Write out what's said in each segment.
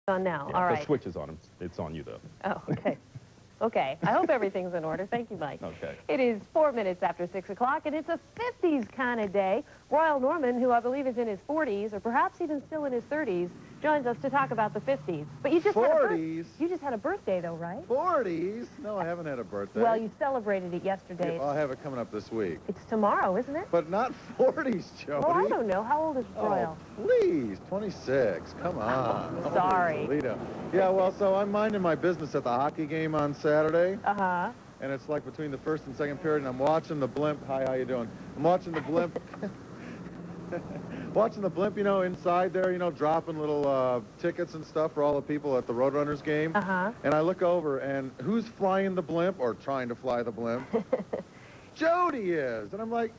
On now. Yeah, All right. the switch is on. It's on you, though. Oh, okay. Okay. I hope everything's in order. Thank you, Mike. Okay. It is 4 minutes after 6 o'clock, and it's a 50s kind of day. Royal Norman, who I believe is in his 40s, or perhaps even still in his 30s, joins us to talk about the 50s. But you just 40s? You just had a birthday, though, right? 40s? No, I haven't had a birthday. Well, you celebrated it yesterday. Yeah, I'll have it coming up this week. It's tomorrow, isn't it? But not 40s, Jody. Well, I don't know. How old is Royal? Oh, please, 26. Come on. Sorry. Holy Toledo. Yeah, well, so I'm minding my business at the hockey game on Saturday. Uh-huh. And it's like between the first and second period, and I'm watching the blimp. Hi, how you doing? I'm watching the blimp. Watching the blimp, you know, inside there, you know, dropping little tickets and stuff for all the people at the Roadrunners game. Uh-huh. And I look over, and who's flying the blimp, or trying to fly the blimp? Jody is. And I'm like,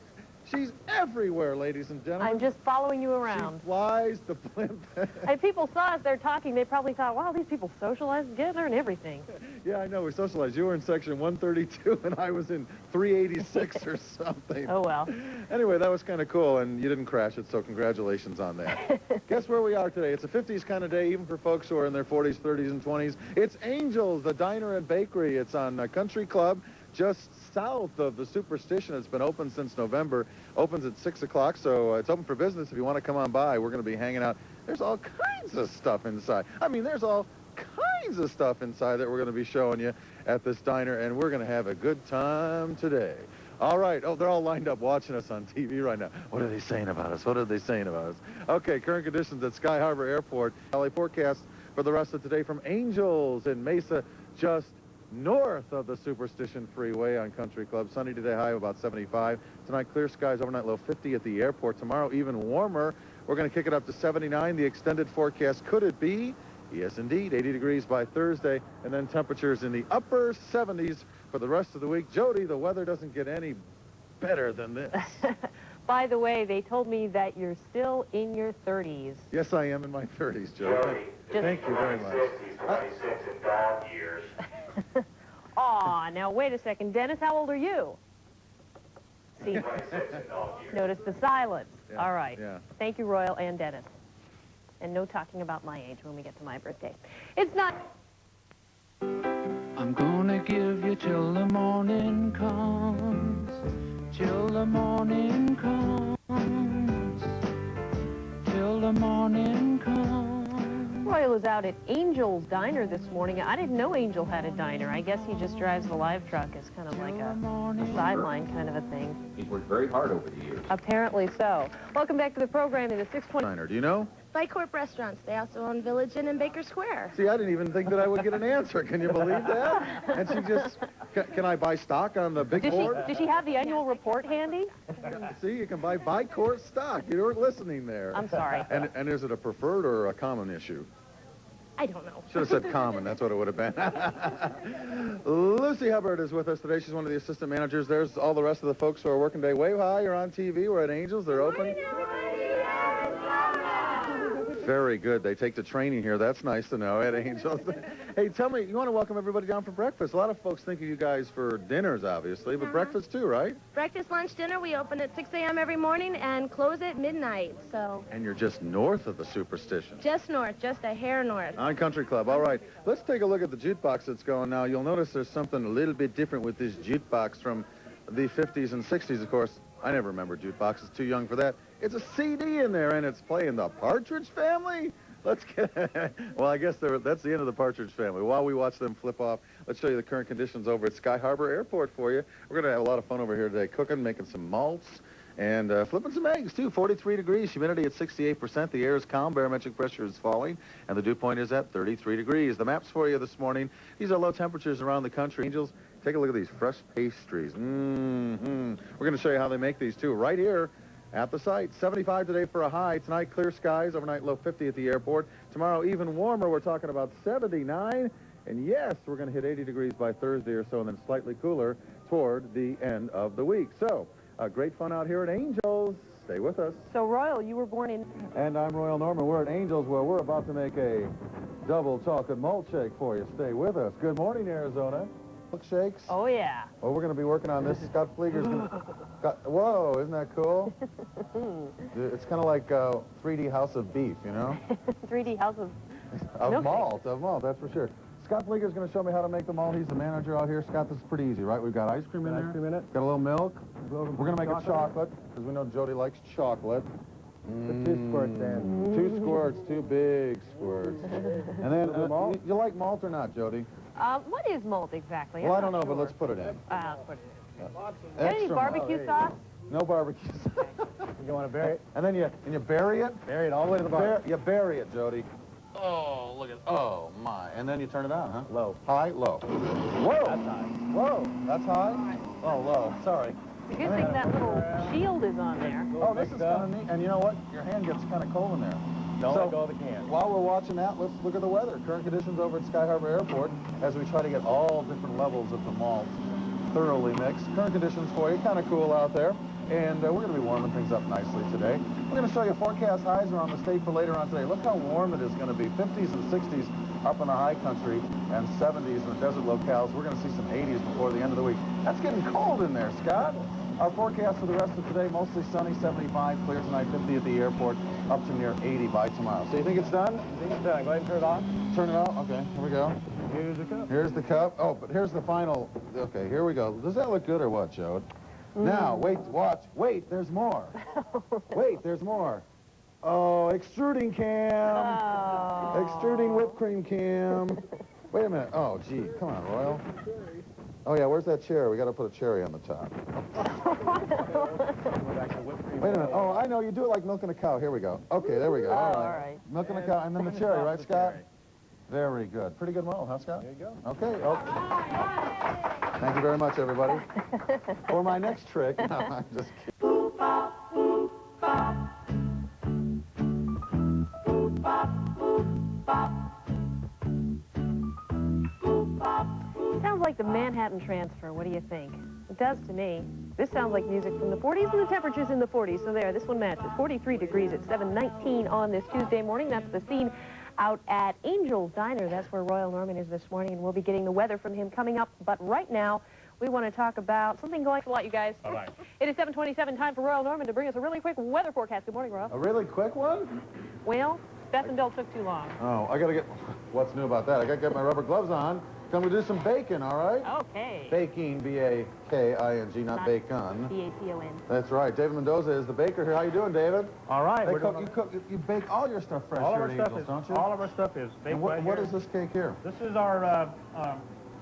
she's everywhere, ladies and gentlemen. I'm just following you around. She flies the blimp. And people saw us there talking. They probably thought, wow, these people socialize together and everything. Yeah, I know. We socialized. You were in section 132, and I was in 386 or something. Oh, well. Anyway, that was kind of cool, and you didn't crash it, so congratulations on that. Guess where we are today? It's a 50s kind of day, even for folks who are in their 40s, 30s, and 20s. It's Angels, the diner and bakery. It's on Country Club, just south of the Superstition. It's been open since November. Opens at 6 o'clock, so it's open for business. If you want to come on by, we're going to be hanging out. There's all kinds of stuff inside. I mean, there's all kinds of stuff inside that we're going to be showing you at this diner, and we're going to have a good time today. All right. Oh, they're all lined up watching us on TV right now. What are they saying about us? What are they saying about us? Okay, current conditions at Sky Harbor Airport. LA forecast for the rest of today from Angels in Mesa, just north of the Superstition Freeway on Country Club. Sunny today, high of about 75. Tonight, clear skies, overnight low 50 at the airport. Tomorrow, even warmer. We're going to kick it up to 79. The extended forecast, could it be? Yes, indeed, 80 degrees by Thursday, and then temperatures in the upper 70s for the rest of the week. Jody, the weather doesn't get any better than this. By the way, they told me that you're still in your 30s. Yes, I am in my 30s, Jody. Thank you very much. 26 in dog years. Aw, now wait a second. Dennis, how old are you? See, 26 in dog years. notice the silence. Yeah, All right. yeah. Thank you, Royal and Dennis. And no talking about my age when we get to my birthday. It's not... I'm gonna give you till the morning comes, till the morning comes, till the morning comes. Royal is out at Angel's Diner this morning. I didn't know Angel had a diner. I guess he just drives the live truck as kind of like a sideline kind of a thing. He's worked very hard over the years. Apparently so. Welcome back to the program in the 620... Diner, do you know? Bicorp Restaurants. They also own Village Inn and Baker Square. See, I didn't even think that I would get an answer. Can you believe that? And she just, can I buy stock on the big board? Did she have the annual report handy? See, you can buy Bicorp stock. You weren't listening there. I'm sorry. And is it a preferred or a common issue? I don't know. Should have said common. That's what it would have been. Lucy Hubbard is with us today. She's one of the assistant managers. There's all the rest of the folks who are working today. Wave hi. You're on TV. We're at Angels. They're open. Very good. They take the training here. That's nice to know at Angels. Hey, tell me, you want to welcome everybody down for breakfast. A lot of folks think of you guys for dinners, obviously, but breakfast too, right? Breakfast, lunch, dinner. We open at 6 a.m. every morning and close at midnight. So And you're just north of the Superstition. just north, just a hair north. On Country Club. All right. Let's take a look at the jukebox that's going now. You'll notice there's something a little bit different with this jukebox from the 50s and 60s, of course. I never remember jukeboxes. Too young for that. It's a CD in there, and it's playing the Partridge Family. Let's get... Well, I guess that's the end of the Partridge Family. While we watch them flip off, let's show you the current conditions over at Sky Harbor Airport for you. We're going to have a lot of fun over here today, cooking, making some malts, and flipping some eggs, too. 43 degrees, humidity at 68%. The air is calm, barometric pressure is falling, and the dew point is at 33 degrees. The maps for you this morning. These are low temperatures around the country. Angels, take a look at these fresh pastries. We're going to show you how they make these, too, right here at the site. 75 today for a high. Tonight, clear skies. Overnight, low 50 at the airport. Tomorrow, even warmer. We're talking about 79. And yes, we're going to hit 80 degrees by Thursday or so, and then slightly cooler toward the end of the week. So, great fun out here at Angels. Stay with us. So, Royal, you were born in... And I'm Royal Norman. We're at Angels, where we're about to make a double chocolate malt shake for you. Stay with us. Good morning, Arizona. Milkshakes. Oh, yeah. Well, we're going to be working on this. Scott Flieger's going to... Whoa, isn't that cool? It's kind of like 3D House of Beef, you know? 3D House of Of malt, that's for sure. Scott Bleeker's going to show me how to make the malt. He's the manager out here. Scott, this is pretty easy, right? We've got ice cream in there. Ice cream in it. Got a little milk. We're going to make it chocolate, because we know Jody likes chocolate. The 2 squirts in. 2 squirts, 2 big squirts. And then, you like malt or not, Jody? What is malt exactly? Well, I don't know, but let's put it in. Let's put it in. Extra Any barbecue sauce? No barbecue sauce. You want to bury it? And then you bury it? Bury it all the way to the bottom. You bury it, Jody. Oh, look at, oh my. And then you turn it on, huh? Low. High, low. Whoa. That's high. Whoa, that's high? Oh, low, sorry. The good thing that little shield is on there. Oh, this is kind of neat. And you know what? Your hand gets kind of cold in there. Don't let go of the can. While we're watching that, let's look at the weather. Current conditions over at Sky Harbor Airport as we try to get all different levels of the malt thoroughly mixed. Current conditions for you, kind of cool out there. And we're going to be warming things up nicely today. We're going to show you forecast highs around the state for later on today. Look how warm it is going to be. 50s and 60s up in the high country and 70s in the desert locales. We're going to see some 80s before the end of the week. That's getting cold in there, Scott. Our forecast for the rest of today, mostly sunny, 75, clear tonight, 50 at the airport, up to near 80 by tomorrow. So you think it's done? I think it's done. Go ahead and turn it off. Turn it off? Okay, here we go. Here's the cup. Here's the cup. Oh, but here's the final. Okay, here we go. Does that look good or what, Joe? Now, wait, watch. Wait, there's more. Wait, there's more. Oh, extruding cam. Oh. Extruding whipped cream cam. Wait a minute. Oh, gee. Come on, Royal. Oh, yeah, where's that cherry? We got to put a cherry on the top. Wait a minute. Oh, I know. You do it like milking a cow. Here we go. Okay, there we go. All right. Milking a cow, and then the cherry, right, Scott? Very good. Pretty good mold, huh, Scott? There you go. Okay. Oh. Thank you very much, everybody. For my next trick, no, I'm just kidding. Sounds like the Manhattan Transfer. What do you think? It does to me. This sounds like music from the 40s, and the temperature's in the 40s, so there, this one matches. 43 degrees at 7:19 on this Tuesday morning. That's the scene out at Angels Diner. That's where Royal Norman is this morning, and we'll be getting the weather from him coming up. But right now, we want to talk about something going a lot, you guys. All right. It is 7:27, time for Royal Norman to bring us a really quick weather forecast. Good morning, Royal. A really quick one? Well, Bethendale took too long. Oh, I got to get... What's new about that? I got to get my rubber gloves on. Come we do some bacon, all right? Okay. Baking, B-A-K-I-N-G, not bacon. B-A-C-O-N. That's right. David Mendoza is the baker here. How you doing, David? All right. You bake all your stuff fresh all here of at our Angels, stuff don't is you? all of our stuff is baked And right what here. is this cake here? This is our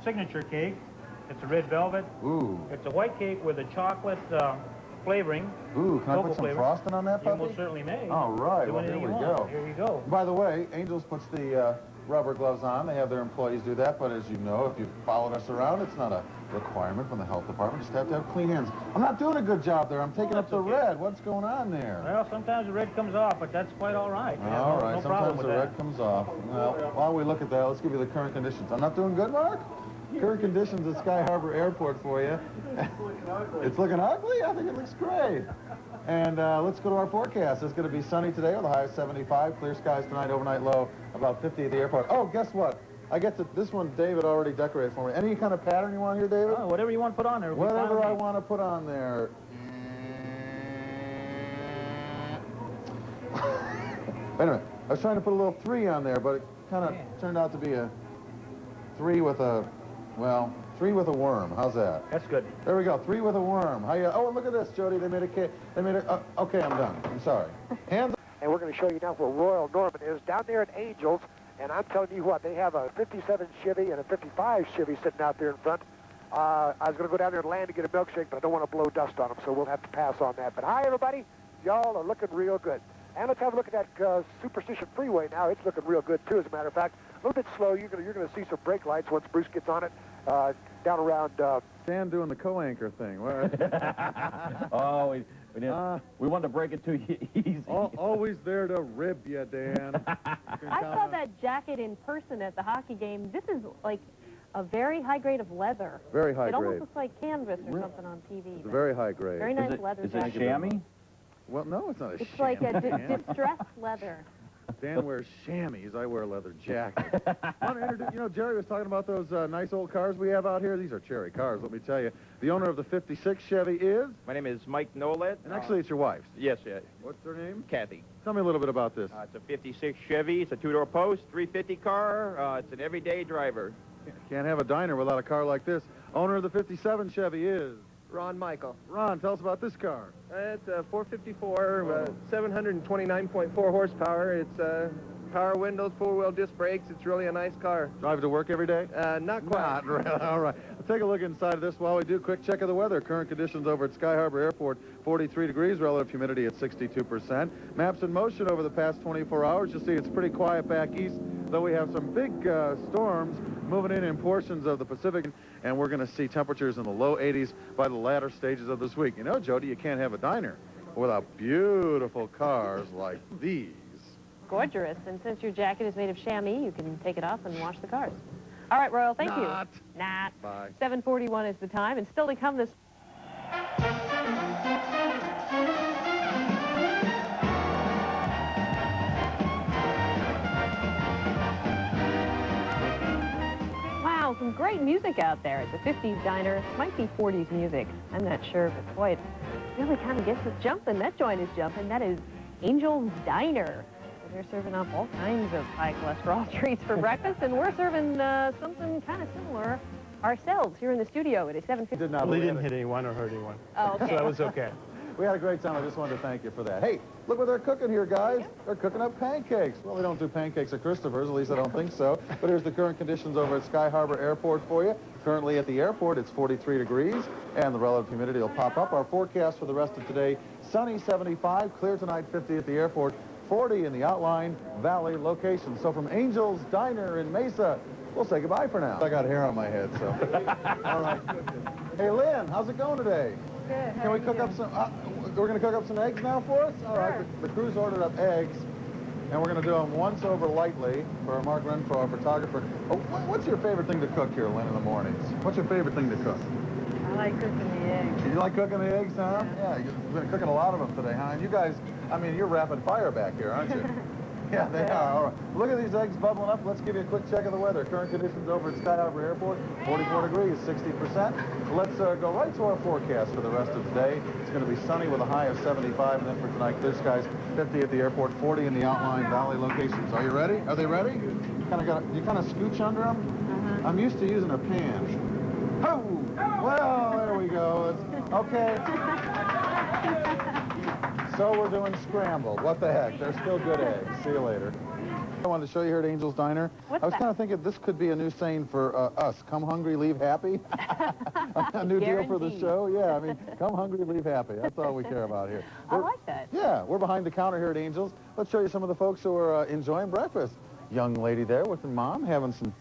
signature cake. It's a red velvet. Ooh. It's a white cake with a chocolate flavoring. Ooh, can I Cocoa put some flavor. frosting on that You puppy? most certainly may. All right, Do well, here anything we you go. want. Here you go. By the way, Angels puts the rubber gloves on. They have their employees do that, but as you know, if you've followed us around, it's not a requirement from the health department. You just have to have clean hands. I'm not doing a good job there. I'm taking up the red. What's going on there? Well, sometimes the red comes off, but that's quite all right. We have All no right, problem sometimes with the that. red comes off. Well, while we look at that, let's give you the current conditions. I'm not doing good, Mark? Current conditions at Sky Harbor Airport for you. It's looking ugly? I think it looks great. And let's go to our forecast. It's going to be sunny today with a high of 75. Clear skies tonight, overnight low, about 50 at the airport. Oh, guess what? I get to, this one David already decorated for me. Any kind of pattern you want here, David? Oh, whatever you want to put on there. will be fine Whatever with I me. want to put on there. Wait a minute. I was trying to put a little 3 on there, but it kind of turned out to be a 3 with a, well, 3 with a worm. How's that? That's good. There we go. 3 with a worm. How you? Oh, and look at this, Jody. They made a cake. They made a. Okay, I'm done. I'm sorry. Hands. And we're going to show you now where Royal Norman is down there at Angels. And I'm telling you what, they have a 57 Chevy and a 55 Chevy sitting out there in front. I was going to go down there and land to get a milkshake, but I don't want to blow dust on them, so we'll have to pass on that. But hi, everybody. Y'all are looking real good. And let's have a look at that Superstition Freeway now. It's looking real good, too, as a matter of fact. A little bit slow. You're going to see some brake lights once Bruce gets on it down around... Dan doing the co-anchor thing. Oh, we wanted to break it too easy. Always there to rib you, Dan. I saw that jacket in person at the hockey game. This is like a very high grade of leather. Very high It almost grade. looks like canvas or something on TV. It's but very high grade. very nice leather Is it jacket. chamois? Well, no, it's not a It's like a chamois. distressed leather. Dan wears chamois. I wear a leather jacket. You know, Jerry was talking about those nice old cars we have out here. These are cherry cars, let me tell you. The owner of the 56 Chevy is? My name is Mike Nolet. And actually, it's your wife's. Yes, yeah. What's her name? Kathy. Tell me a little bit about this. It's a 56 Chevy. It's a two-door post, 350 car. It's an everyday driver. Can't have a diner without a car like this. Owner of the 57 Chevy is? Ron Michael. Ron, tell us about this car. It's a 454, 729.4 horsepower. It's power windows, four-wheel disc brakes. It's really a nice car. Drive to work every day? Not quite. Not really. All right. Let's take a look inside of this while we do. Quick check of the weather. Current conditions over at Sky Harbor Airport, 43 degrees, relative humidity at 62%. Maps in motion over the past 24 hours. You'll see it's pretty quiet back east, though we have some big storms moving in portions of the Pacific, and we're going to see temperatures in the low 80s by the latter stages of this week. You know, Jody, you can't have a diner without beautiful cars like these. Gorgeous. And since your jacket is made of chamois, you can take it off and wash the cars. All right, Royal, thank you. Not. Bye. 7:41 is the time, and still to come this... Wow, some great music out there. It's a 50s diner. Might be 40s music. I'm not sure, but boy, it really kind of gets us jumping. That joint is jumping. That is Angels Diner. They're serving up all kinds of high cholesterol treats for breakfast, and we're serving something kind of similar ourselves here in the studio. It is 7:50. We didn't hit anyone or hurt anyone. Oh, okay. So that was okay. We had a great time. I just wanted to thank you for that. Hey, look what they're cooking here, guys. They're cooking up pancakes. Well, we don't do pancakes at Christopher's, at least I don't think so. But here's the current conditions over at Sky Harbor Airport for you. Currently at the airport, it's 43 degrees, and the relative humidity will pop up. Our forecast for the rest of today, sunny 75, clear tonight 50 at the airport, 40 in the Outline Valley location. So from Angels Diner in Mesa, we'll say goodbye for now. I got hair on my head, so. All right. Hey, Lynn, how's it going today? Good. Can we cook up some, we're going to cook up some eggs now for us? All right, the crew's ordered up eggs, and we're going to do them once over lightly for Mark Renfro, our photographer. Oh, what's your favorite thing to cook here, Lynn, in the mornings? What's your favorite thing to cook? I like cooking the eggs. You like cooking the eggs, huh? Yeah, you've been cooking a lot of them today, huh? And you guys, I mean, you're rapid fire back here, aren't you? Yeah, they are. All right. Look at these eggs bubbling up. Let's give you a quick check of the weather. Current conditions over at Sky Harbor Airport, 44 degrees, 60%. Let's go right to our forecast for the rest of today. It's going to be sunny with a high of 75, and then for tonight, clear skies, 50 at the airport, 40 in the Outline Valley locations. Are you ready? Are they ready? You kind of scooch under them? I'm used to using a pan. Oh! Well, there we go. Okay. So we're doing scrambled. What the heck? They're still good eggs. See you later. I wanted to show you here at Angel's Diner. I was kind of thinking this could be a new saying for us. Come hungry, leave happy. A new deal for the show. Yeah, I mean, come hungry, leave happy. That's all we care about here. I like that. Yeah, we're behind the counter here at Angel's. Let's show you some of the folks who are enjoying breakfast. Young lady there with her mom having some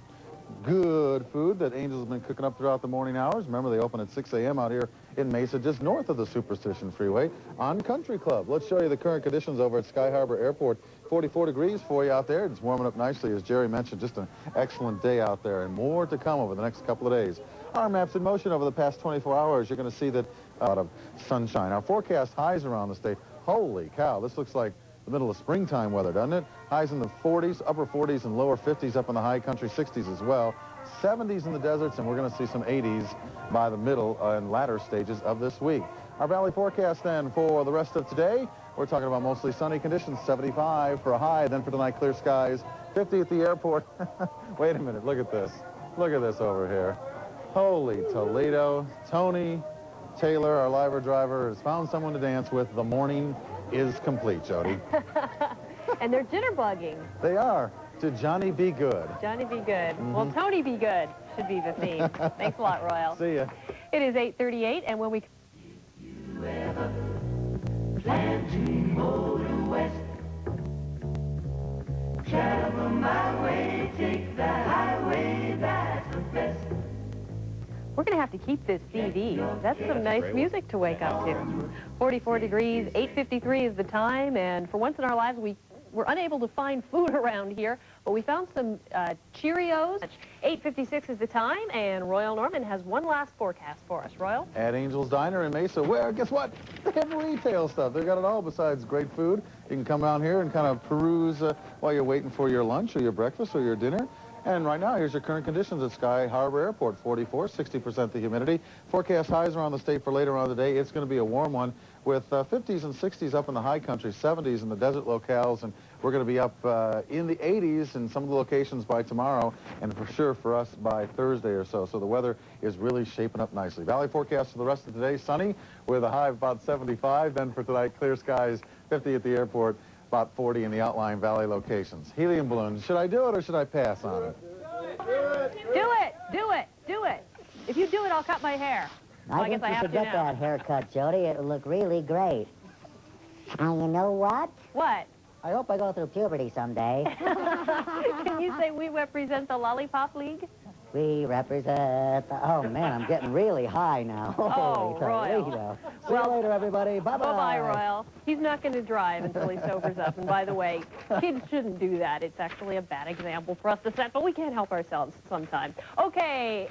good food that Angels has been cooking up throughout the morning hours. Remember, they open at 6 a.m. out here in Mesa, just north of the Superstition Freeway on Country Club. Let's show you the current conditions over at Sky Harbor Airport. 44 degrees for you out there. It's warming up nicely, as Jerry mentioned. Just an excellent day out there, and more to come over the next couple of days. Our maps in motion over the past 24 hours. You're going to see that a lot of sunshine. Our forecast highs around the state. Holy cow, this looks like the middle of springtime weather, doesn't it? Highs in the 40s, upper 40s, and lower 50s up in the high country, 60s as well. 70s in the deserts, and we're going to see some 80s by the middle and latter stages of this week. Our valley forecast then for the rest of today, we're talking about mostly sunny conditions, 75 for a high, then for tonight, clear skies, 50 at the airport. Wait a minute, look at this. Look at this over here. Holy Toledo. Tony Taylor, our live driver, has found someone to dance with. The morning is complete, Jody. And they're jitterbugging. They are. To Johnny Be Good. Johnny Be Good. Well, Tony Be Good should be the theme. Thanks a lot, Royal. See ya. It is 8:38, and when we... You ever plan to motor west? Travel my way, take the highway, that's the best. We're going to have to keep this CD. That's some nice music to wake up to. 44 degrees, 8:53 is the time, and for once in our lives, we we're unable to find food around here, but we found some Cheerios. 8:56 is the time, and Royal Norman has one last forecast for us. Royal? At Angels Diner in Mesa, where, guess what? They have retail stuff. They've got it all besides great food. You can come down here and kind of peruse while you're waiting for your lunch or your breakfast or your dinner. And right now, here's your current conditions at Sky Harbor Airport. 44, 60% the humidity. Forecast highs around the state for later on in the day. It's going to be a warm one with 50s and 60s up in the high country, 70s in the desert locales, and we're going to be up in the 80s in some of the locations by tomorrow, and for sure for us by Thursday or so. So the weather is really shaping up nicely. Valley forecast for the rest of today, sunny with a high of about 75. Then for tonight, clear skies, 50 at the airport. About 40 in the outlying valley locations. Helium balloons. Should I do it or should I pass on it? Do it! Do it! Do it! If you do it, I'll cut my hair. Well, I guess think I you have should to get now. that haircut, Jody. It'll look really great. And you know what? What? I hope I go through puberty someday. Can you say we represent the Lollipop League? We represent the... Oh, man, I'm getting really high now. Oh, Holy Royal. Toledo. See you later, everybody. Bye-bye. Bye-bye, Royal. He's not going to drive until he sobers up. And by the way, kids shouldn't do that. It's actually a bad example for us to set, but we can't help ourselves sometimes. Okay,